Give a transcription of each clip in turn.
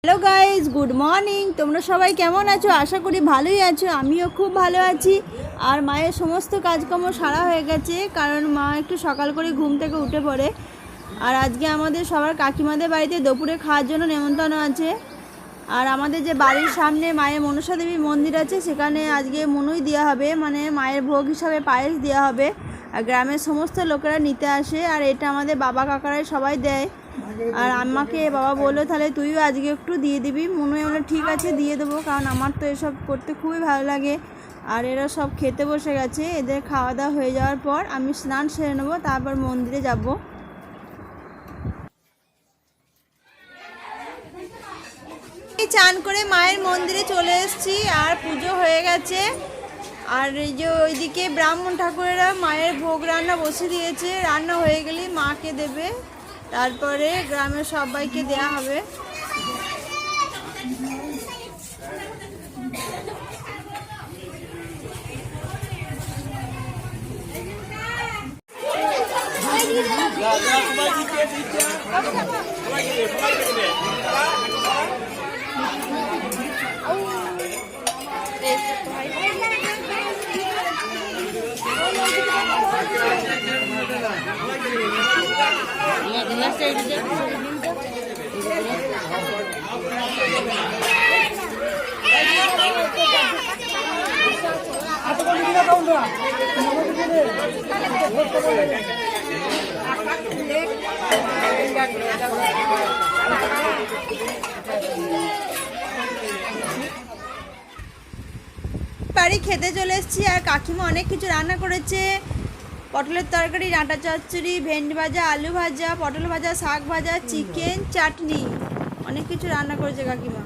Hello guys, good morning. তোমরা সবাই কেমন আছো? আশা করি ভালোই আছো। আমিও খুব ভালো আছি। আর মায়ের সমস্ত কাজকর্ম সারা হয়ে গেছে, কারণ মা একটু সকাল করে ঘুম থেকে উঠে পড়ে। আর আজকে আমাদের সবার কাকিমাদের বাড়িতে দুপুরে খাওয়ার জন্য নেমন্তন্ন আছে। আর আমাদের যে বাড়ির সামনে মায়ের মনসা দেবী মন্দির আছে, সেখানে আজকে মনুই দেওয়া হবে, মানে মায়ের ভোগ হিসাবে পায়েস দেওয়া হবে। আর গ্রামের সমস্ত লোকেরা নিতে আসে, আর এটা আমাদের বাবা কাকারাই সবাই দেয়। আর আমাকে বাবা বললো, তাহলে তুইও আজকে একটু দিয়ে দিবি। মনে হলো ঠিক আছে, দিয়ে দেবো, কারণ আমার তো এসব করতে খুবই ভালো লাগে। আর এরা সব খেতে বসে গেছে। এদের খাওয়া দাওয়া হয়ে যাওয়ার পর আমি স্নান সেরে নেবো, তারপর মন্দিরে যাব। চান করে মায়ের মন্দিরে চলে এসেছি, আর পুজো হয়ে গেছে। আর এই যে ওইদিকে ব্রাহ্মণ ঠাকুরেরা মায়ের ভোগ রান্না বসে দিয়েছে। রান্না হয়ে গেলেই মাকে দেবে, তারপরে গ্রামের সবাইকে দেয়া হবে। বাড়ি খেতে চলে এসেছি, আর কাকিমা অনেক কিছু রান্না করেছে। পটলের তরকারি, ডাঁটা চচ্চড়ি, ভেন্ডি ভাজা, আলু ভাজা, পটল ভাজা, শাক ভাজা, চিকেন, চাটনি, অনেক কিছু রান্না করেছে কাকিমা।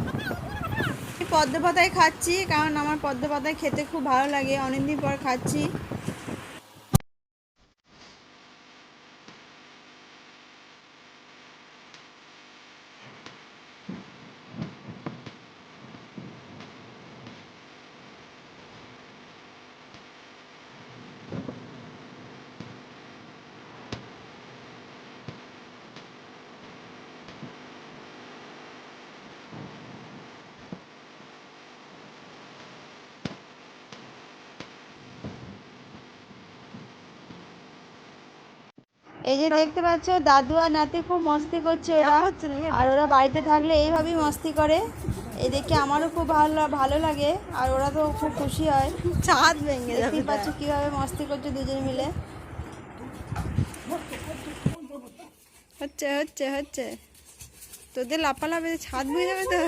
পদ্ম পাতায় খাচ্ছি, কারণ আমার পদ্ম পাতায় খেতে খুব ভালো লাগে। অনেকদিন পর খাচ্ছি। এই যে দেখতে পাচ্ছ, দাদু আর নাতি খুব মস্তি করছে ওরা। আর ওরা বাড়িতে থাকলে এইভাবেই মস্তি করে। এই দেখে আমারও খুব ভালো লাগে, আর ওরা তো খুব খুশি হয়। ছাদ ভেঙে যাবে। দেখতে পাচ্ছ কিভাবে মস্তি করছে দুজন মিলে। হচ্ছে হচ্ছে হচ্ছে তোদের লাফালাফি ছাদ ভেঙে যাবে তো।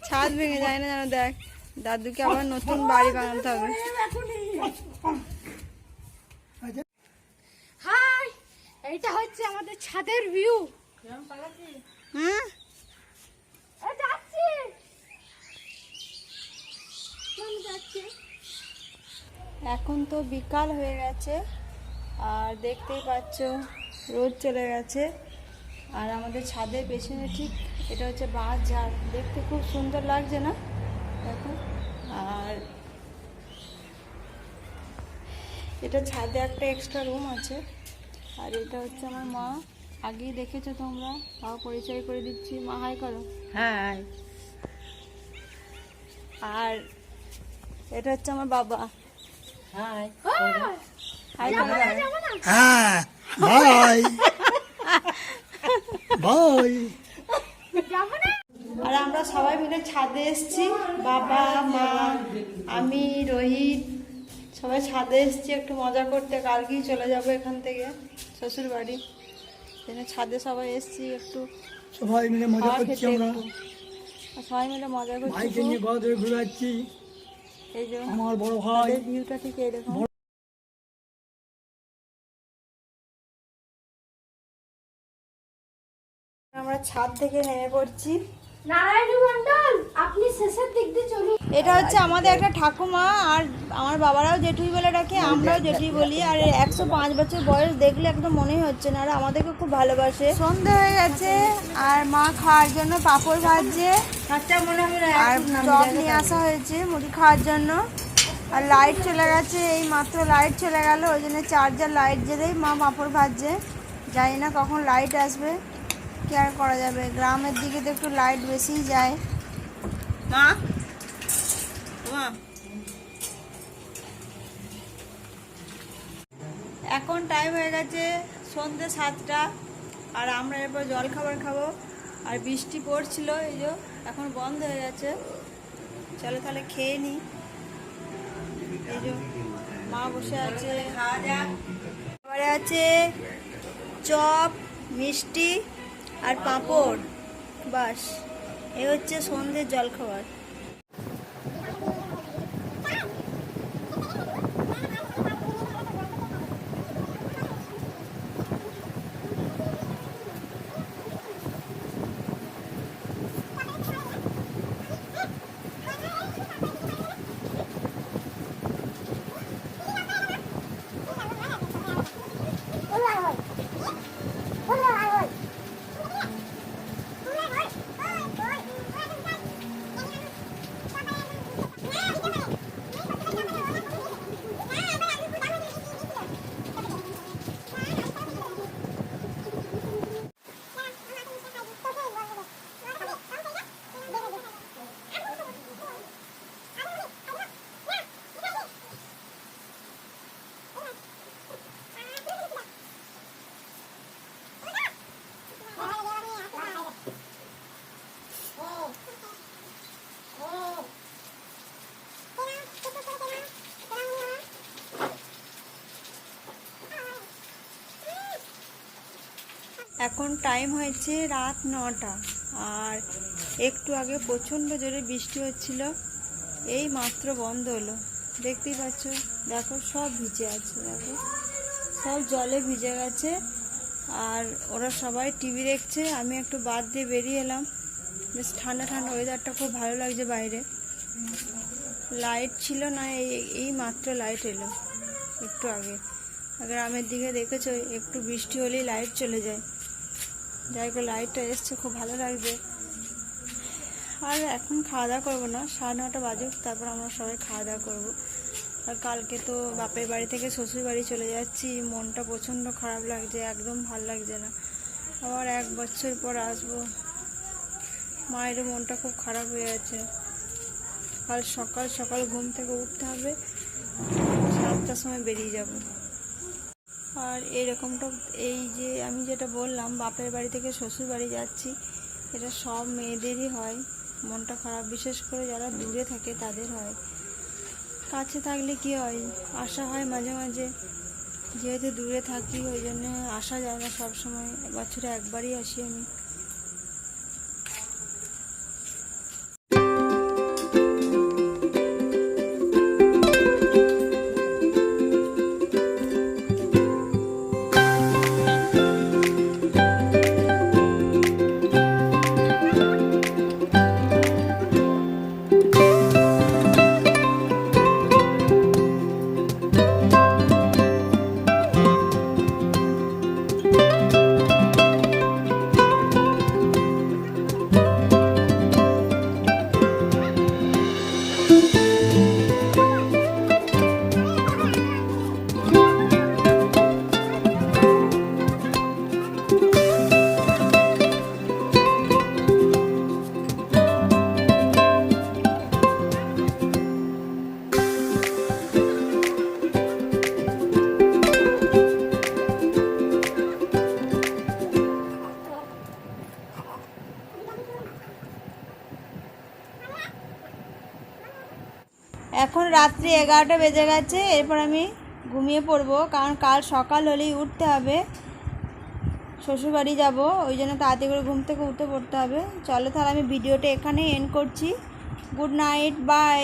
ছাদ ভেঙে যায় না যেন। দেখ, দাদুকে আবার নতুন বাড়ি বানাতে হবে। হাই, এটা হচ্ছে আমাদের ছাদের ভিউ। হ্যাঁ, এখন তো বিকাল হয়ে গেছে, আর দেখতেই পাচ্ছ রোদ চলে গেছে। আর আমাদের ছাদের পেছনে ঠিক এটা হচ্ছে বাঁশ ঝাড়, দেখতে খুব সুন্দর লাগছে না? দেখো। আর এটা ছাদে একটা এক্সট্রা রুম আছে। আর এটা হচ্ছে আমার মা, আগেই দেখেছো তোমরা, তাও পরিচয় করে দিচ্ছি। মা হাই করো। হ্যাঁ, আর এটা হচ্ছে আমার বাবা। হাই হাই করো। হ্যাঁ, ভাই ভাই। আর আমরা সবাই মিলে ছাদে এসেছি, বাবা, মা, আমি, রোহিত, সবাই ছাদে এসেছি একটু মজা করতে। কালকেই চলে যাব এখান থেকে শ্বশুর বাড়ি। ছাদে সবাই এসেছি একটু সবাই মিলে মজা করছি আমরা। সবাই মিলে মজা করছি। ভাইকে নিয়ে ঘর ধরে ঘুরে যাচ্ছি। এই যে আমার বড় ভাই। ভিউটা ঠিক এইরকম। আমরা ছাদ থেকে নেমে পড়ছি। নারায়ণ মন্ডল, আপনি শেষের দিক দিয়ে চলুন। এটা হচ্ছে আমাদের একটা ঠাকুমা, আর আমার বাবারাও জেঠুই বলে ডাকে, আমরাও জেঠুই বলি। আর 105 বছর বয়স, দেখলে একদম মনেই হচ্ছে না। আর আমাদেরকে খুব ভালোবাসে। সন্ধ্যা হয়ে গেছে, আর মা খাওয়ার জন্য পাঁপড় ভাজছে, আর চপ নিয়ে আসা হয়েছে মুড়ি খাওয়ার জন্য। আর লাইট চলে গেছে, এই মাত্র লাইট চলে গেল, ওই জন্য চার্জার লাইট জ্বেলেই মা পাঁপড় ভাজছে। জানি না কখন লাইট আসবে, কি আর করা যাবে। গ্রামের দিকে তো একটু লাইট বেশিই যায়। মা মা এখন টাইম হয়ে গেছে সন্ধ্যে 7টা, আর আমরা এরপর জল খাবার খাবো। আর বৃষ্টি পড়ছিল, এই যে এখন বন্ধ হয়ে গেছে। চলো তাহলে খেয়ে নিই। এই যে মা বসে আছে, খাওয়া যাক। খাবারে আছে চপ, মিষ্টি আর পাঁপড়, বাস। এই হচ্ছে সন্ধ্যের জলখাবার। এখন টাইম হয়েছে রাত 9টা, আর একটু আগে প্রচণ্ড জোরে বৃষ্টি হচ্ছিল, এই মাত্র বন্ধ হলো। দেখতেই পাচ্ছ, দেখো সব ভিজে আছে, দেখো সব জলে ভিজে গেছে। আর ওরা সবাই টিভি দেখছে, আমি একটু বাদ দিয়ে বেরিয়ে এলাম। বেশ ঠান্ডা ঠান্ডা ওয়েদারটা, খুব ভালো লাগছে বাইরে। লাইট ছিল না, এই মাত্র লাইট এলো একটু আগে। গ্রামের দিকে দেখেছো একটু বৃষ্টি হলেই লাইট চলে যায়। যাই হোক, লাইটটা এসছে, খুব ভালো লাগছে। আর এখন খাওয়া দাওয়া করবো না, 9:30 বাজুক, তারপর আমরা সবাই খাওয়া দাওয়া করবো। আর কালকে তো বাপের বাড়ি থেকে শ্বশুর বাড়ি চলে যাচ্ছি, মনটা প্রচণ্ড খারাপ লাগছে, একদম ভাল লাগছে না। আবার 1 বছর পর আসবো, মায়েরও মনটা খুব খারাপ হয়ে আছে। কাল সকাল সকাল ঘুম থেকে উঠতে হবে, 7টার সময় বেরিয়ে যাব। আর এরকমটা, এই যে আমি যেটা বললাম বাপের বাড়ি থেকে শ্বশুর বাড়ি যাচ্ছি, এটা সব মেয়েদেরই হয় মনটা খারাপ, বিশেষ করে যারা দূরে থাকে তাদের হয়। কাছে থাকলে কি হয়, আসা হয় মাঝে মাঝে, যেহেতু দূরে থাকি ওই জন্য আসা যায় না সব সময়। বছরে একবারই আসি আমি। এখন রাত্রি 11টা বেজে গেছে, এরপর আমি ঘুমিয়ে পড়বো, কারণ কাল সকাল হলেই উঠতে হবে, শ্বশুরবাড়ি যাব, ওই জন্য তাড়াতাড়ি করে ঘুম থেকে উঠে পড়তে হবে। চলো তাহলে আমি ভিডিওটা এখানেই এন্ড করছি। Good night, by.